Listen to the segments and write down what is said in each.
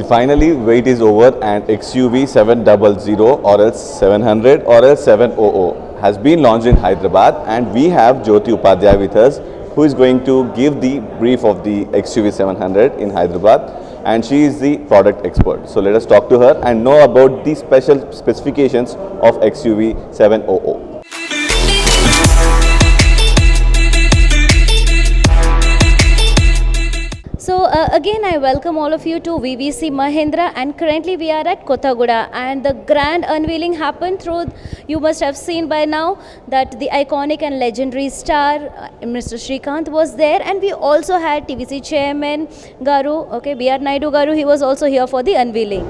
Finally, wait is over and XUV 700 or else 700 or else 700 has been launched in Hyderabad, and we have Jyoti Upadhyay with us, who is going to give the brief of the XUV 700 in Hyderabad, and she is the product expert. So let us talk to her and know about the special specifications of XUV 700. So again I welcome all of you to VVC Mahindra, and currently we are at Kottaguda, and the grand unveiling happened through, you must have seen by now that the iconic and legendary star Mr. Srikanth was there, and we also had TVC chairman Garu, okay, B.R. Naidu Garu, he was also here for the unveiling.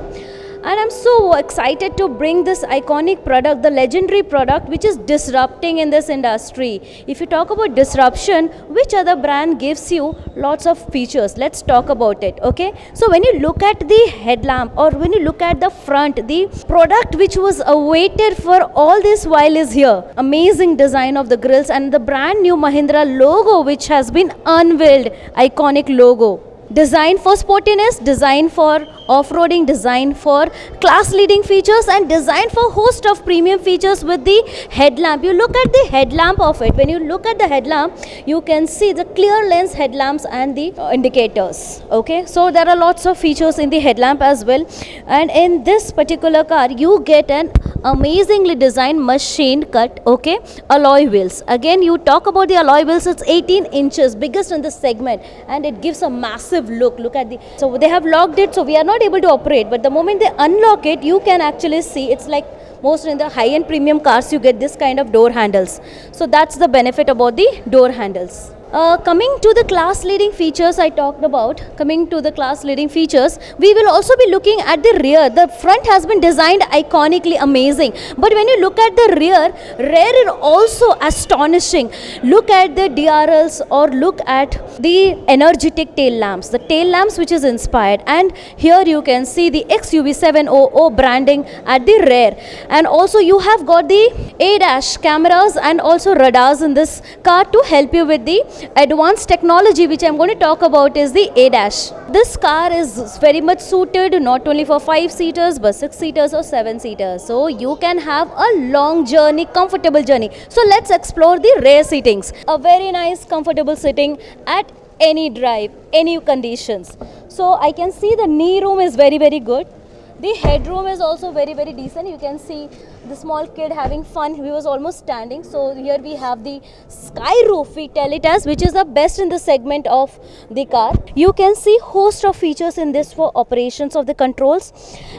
And I'm so excited to bring this iconic product, the legendary product, which is disrupting in this industry. If you talk about disruption, which other brand gives you lots of features? Let's talk about it, okay? So when you look at the headlamp, or when you look at the front, the product which was awaited for all this while is here. Amazing design of the grills and the brand new Mahindra logo, which has been unveiled, iconic logo. Designed for sportiness, designed for off-roading, designed for class-leading features, and designed for host of premium features with the headlamp. You look at the headlamp of it. When you look at the headlamp, you can see the clear lens headlamps and the indicators. Okay, so there are lots of features in the headlamp as well. And in this particular car, you get an amazingly designed machine cut, okay, alloy wheels. Again, you talk about the alloy wheels, it's 18 inches, biggest in the segment, and it gives a massive look at the, so they have locked it, so we are not able to operate, but the moment they unlock it, you can actually see, it's like most in the high-end premium cars, you get this kind of door handles. So that's the benefit about the door handles. Coming to the class leading features I talked about, we will also be looking at the rear. The front has been designed iconically amazing, but when you look at the rear is also astonishing. Look at the DRLs, or look at the energetic tail lamps, the tail lamps which is inspired, and here you can see the XUV 700 branding at the rear, and also you have got the ADAS cameras and also radars in this car to help you with the advanced technology, which I'm going to talk about is the ADAS. This car is very much suited not only for 5-seaters but 6-seaters or 7-seaters. So you can have a long journey, comfortable journey. So let's explore the rear seatings. A very nice comfortable sitting at any drive, any conditions. So I can see the knee room is very good. The headroom is also very decent. You can see the small kid having fun. He was almost standing. So here we have the sky roof, we tell it as, which is the best in the segment of the car. You can see host of features in this for operations of the controls,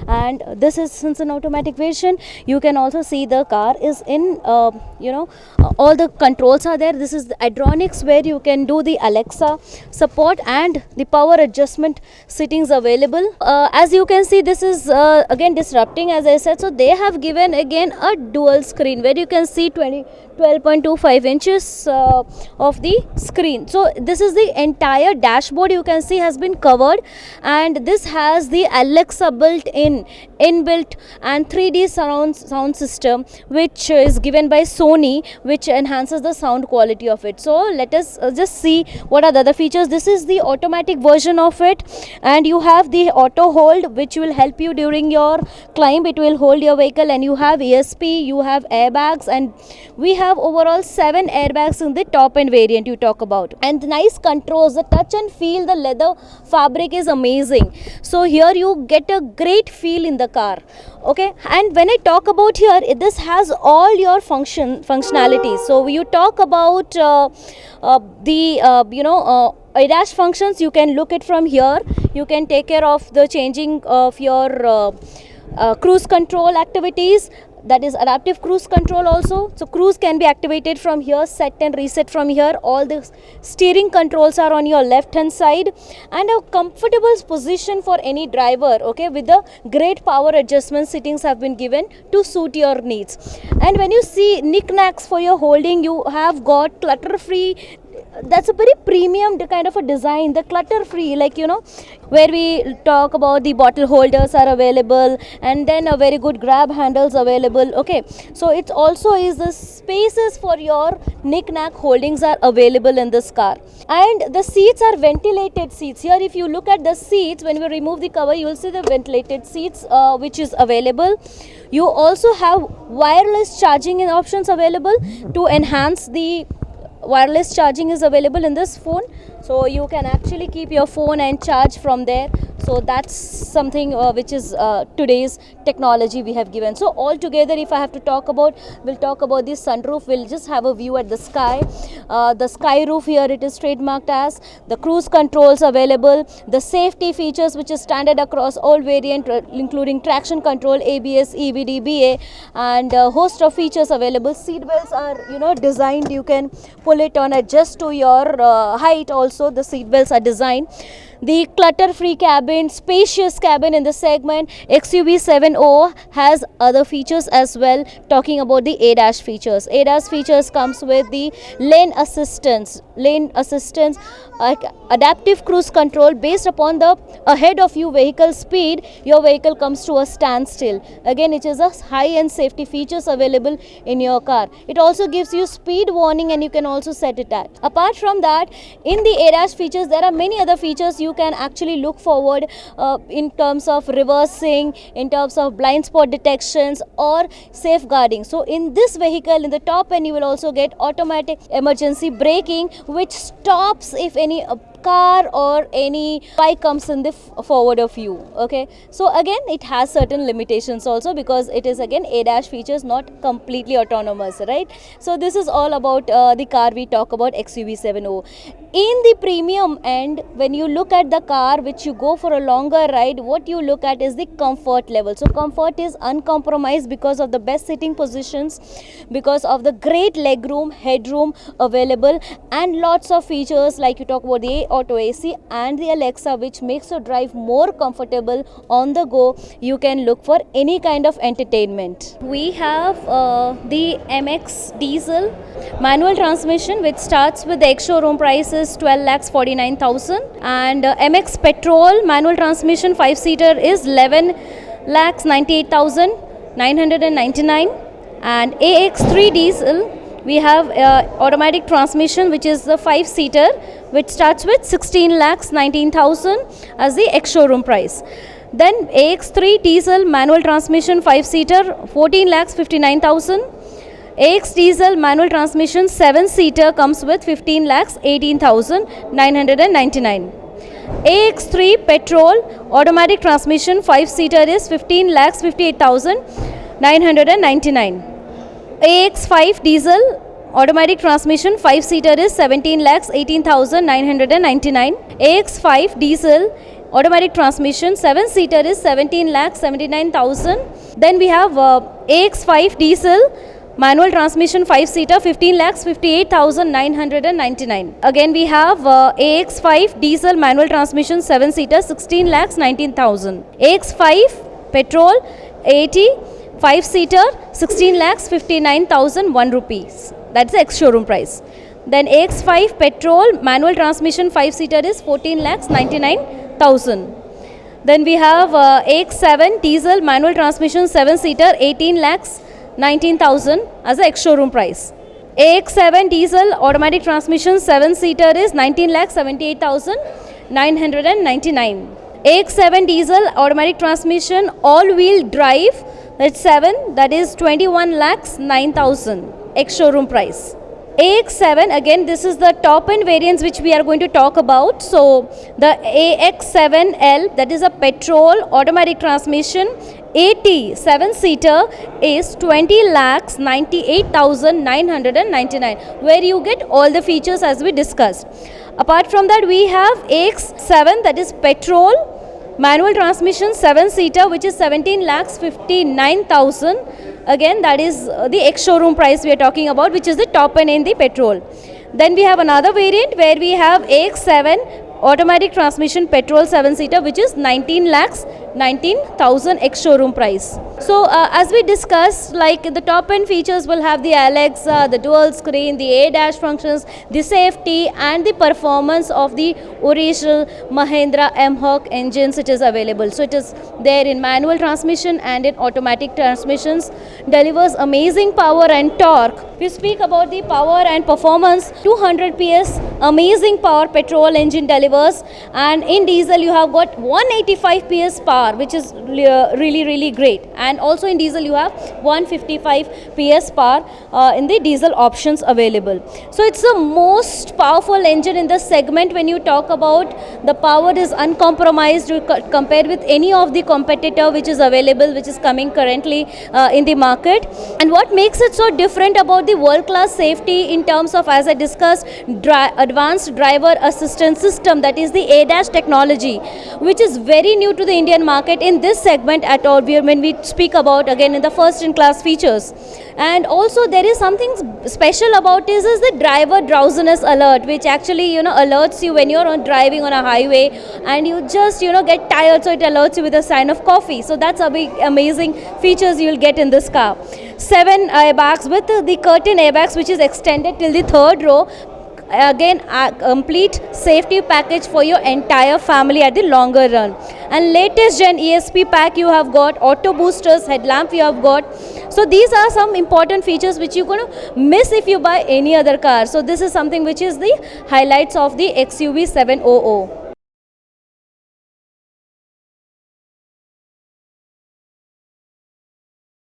and this is since an automatic version. You can also see the car is in all the controls are there. This is the Adronics, where you can do the Alexa support and the power adjustment settings available. As you can see, this is again disrupting, as I said. So they have given again a dual screen where you can see 12.25 inches of the screen. So this is the entire dashboard, you can see, has been covered, and this has the Alexa inbuilt and 3D sound system, which is given by Sony, which enhances the sound quality of it. So let us just see what are the other features. This is the automatic version of it, and you have the auto hold, which will help you during your climb. It will hold your vehicle, and you have ESP, you have airbags, and we have overall 7 airbags in the top end variant you talk about. And nice controls, the touch and feel, the leather fabric is amazing. So here you get a great feel in the car. Okay, and when I talk about here, this has all your functionalities. So you talk about ADAS functions, you can look it from here. You can take care of the changing of your cruise control activities, that is adaptive cruise control also. So cruise can be activated from here, set and reset from here. All the steering controls are on your left hand side, and a comfortable position for any driver, okay, with the great power adjustment settings have been given to suit your needs. And when you see knickknacks for your holding, you have got clutter free that's a very premium kind of a design, the clutter free, like where we talk about the bottle holders are available, and then a very good grab handles available. Okay, so it also is the spaces for your knick-knack holdings are available in this car. And the seats are ventilated seats. Here if you look at the seats, when we remove the cover, you will see the ventilated seats which is available. You also have wireless charging options available to enhance the wireless charging is available in this phone, so you can actually keep your phone and charge from there. So that's something which is today's technology we have given. So all together, if I have to talk about, we'll talk about the sunroof. We'll just have a view at the sky. The sky roof here, it is trademarked as the cruise controls available, the safety features which is standard across all variant, including traction control, ABS, EBD, BA, and a host of features available. Seat belts are designed, you can pull it on adjust to your height. Also the seat belts are designed. The clutter-free cabin, spacious cabin in the segment. XUV700 has other features as well. Talking about the ADAS features. ADAS features comes with the lane assistance, adaptive cruise control based upon the ahead of you vehicle speed. Your vehicle comes to a standstill. Again, it is a high-end safety features available in your car. It also gives you speed warning, and you can also set it at. Apart from that, in the ADAS features, there are many other features you can actually look forward in terms of reversing, in terms of blind spot detections or safeguarding. So in this vehicle, in the top end, you will also get automatic emergency braking, which stops if any car or any bike comes in the forward of you. Okay, so again it has certain limitations also, because it is again ADAS features, not completely autonomous, right? So this is all about the car we talk about, XUV700. In the premium end, when you look at the car which you go for a longer ride, what you look at is the comfort level. So comfort is uncompromised because of the best sitting positions, because of the great legroom, headroom available, and lots of features like you talk about the Auto AC and the Alexa, which makes your drive more comfortable on the go. You can look for any kind of entertainment. We have the MX diesel manual transmission, which starts with the ex-showroom price is 12,49,000, and MX petrol manual transmission 5-seater is 11,98,999, and AX3 diesel we have automatic transmission, which is the 5-seater, which starts with 16,19,000 as the ex-showroom price. Then AX3 diesel manual transmission 5-seater 14,59,000. AX diesel manual transmission 7-seater comes with 15,18,999. AX3 petrol automatic transmission 5-seater is 15,58,999. AX5 diesel automatic transmission 5-seater is 17,18,999. AX5 diesel automatic transmission 7-seater is 17,79,000. Then we have AX5 diesel manual transmission 5-seater 15,58,999. Again we have AX5 diesel manual transmission 7-seater 16,19,000. AX5 petrol 80 5-seater 16,59,001 rupees. That's the ex-showroom price. Then AX5 petrol manual transmission 5-seater is 14,99,000. Then we have AX7 diesel manual transmission 7-seater 18,19,000 as the ex-showroom price. AX7 diesel automatic transmission 7-seater is 19,78,999. AX7 diesel automatic transmission all-wheel drive, that's 7, that is 21,09,000 ex-showroom price. AX7, again this is the top end variants which we are going to talk about. So the AX7L, that is a petrol automatic transmission 80 7-seater is 20,98,999, where you get all the features as we discussed. Apart from that, we have AX7, that is petrol manual transmission 7-seater, which is 17,59,000. Again, that is the ex-showroom price we are talking about, which is the top end in the petrol. Then we have another variant where we have AX7 automatic transmission petrol 7-seater, which is 19,10,000. 19,000 ex showroom price. So as we discussed, like the top end features will have the Alexa, the dual screen, the ADAS functions, the safety and the performance of the original Mahindra M-Hawk engines it is available. So it is there in manual transmission and in automatic transmissions, delivers amazing power and torque. If you speak about the power and performance, 200 PS amazing power petrol engine delivers, and in diesel you have got 185 PS power, which is really great. And also in diesel you have 155 PS power in the diesel options available. So it's the most powerful engine in the segment. When you talk about the power is uncompromised compared with any of the competitor which is available, which is coming currently in the market. And what makes it so different about the world class safety in terms of, as I discussed, advanced driver assistance system, that is the ADAS technology, which is very new to the Indian market in this segment at all, when we speak about again in the first in class features. And also there is something special about this is the driver drowsiness alert, which actually alerts you when you're driving on a highway and you just get tired, so it alerts you with a sign of coffee. So that's a big amazing features you'll get in this car. 7 airbags with the curtain airbags, which is extended till the third row. Again, a complete safety package for your entire family at the longer run. And latest gen ESP pack you have got, auto boosters, headlamp you have got. So these are some important features which you're going to miss if you buy any other car. So this is something which is the highlights of the XUV 700.